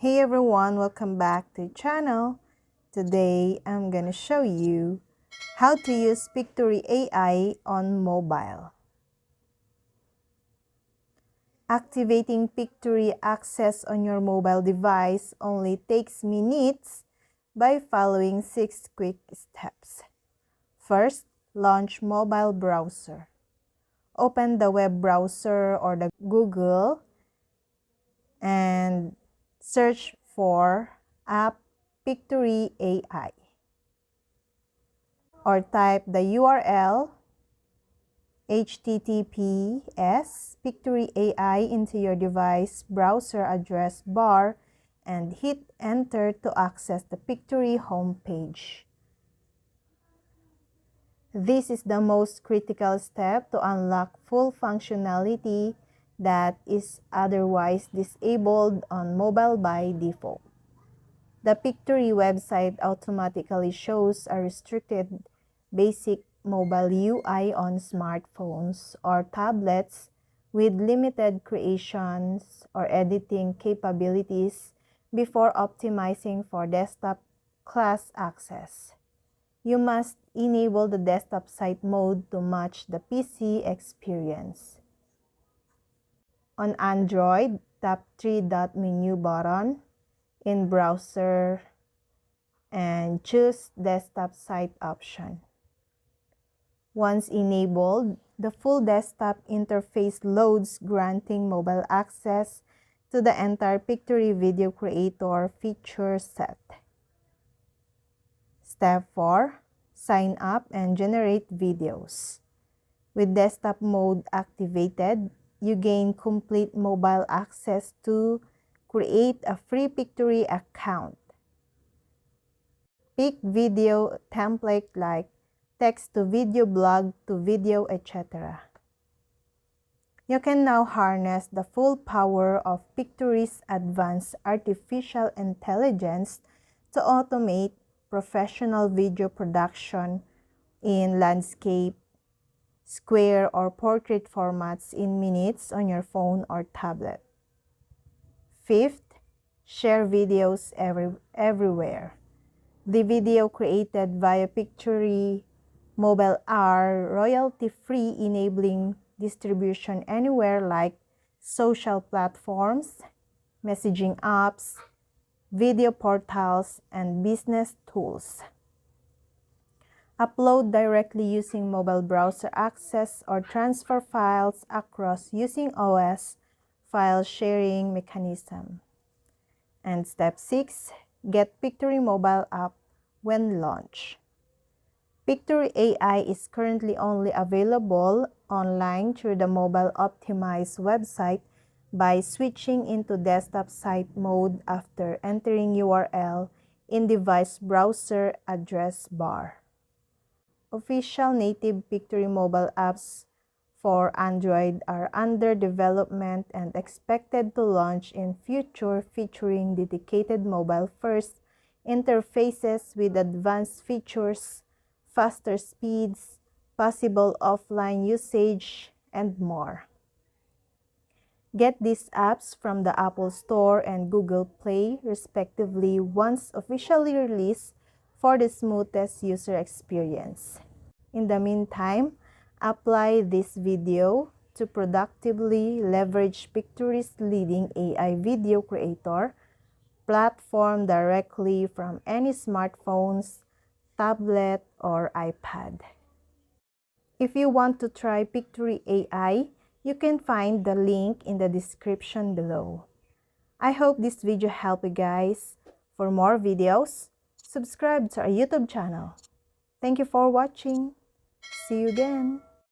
Hey everyone, welcome back to the channel. Today I'm gonna show you how to use Pictory AI on mobile. Activating Pictory access on your mobile device only takes minutes by following 6 quick steps. First, launch mobile browser. Open the web browser or the Google and search for app Pictory AI, or type the URL https Pictory AI into your device browser address bar and hit enter to access the Pictory homepage. This is the most critical step to unlock full functionality that is otherwise disabled on mobile by default. The Pictory website automatically shows a restricted basic mobile UI on smartphones or tablets with limited creations or editing capabilities before optimizing for desktop class access. You must enable the desktop site mode to match the PC experience. On Android, tap 3-dot menu button in browser and choose desktop site option. Once enabled, the full desktop interface loads, granting mobile access to the entire Pictory video creator feature set. Step 4. Sign up and generate videos. With desktop mode activated, you gain complete mobile access to create a free Pictory account. Pick video template like text to video, blog to video, etc. You can now harness the full power of Pictory's advanced artificial intelligence to automate professional video production in landscape, square, or portrait formats in minutes on your phone or tablet. Fifth, share videos everywhere. The video created via Pictory mobile are royalty-free, enabling distribution anywhere like social platforms, messaging apps, video portals, and business tools. Upload directly using mobile browser access or transfer files across using OS file sharing mechanism. And step 6, get Pictory mobile app when launched. Pictory AI is currently only available online through the mobile optimized website by switching into desktop site mode after entering URL in device browser address bar. Official native Pictory mobile apps for Android are under development and expected to launch in future, featuring dedicated mobile-first interfaces with advanced features, faster speeds, possible offline usage, and more. Get these apps from the Apple Store and Google Play, respectively, once officially released for the smoothest user experience. In the meantime, apply this video to productively leverage Pictory's leading AI video creator platform directly from any smartphones, tablet, or iPad. If you want to try Pictory AI, you can find the link in the description below. I hope this video helped you guys. For more videos, subscribe to our YouTube channel. Thank you for watching. See you again.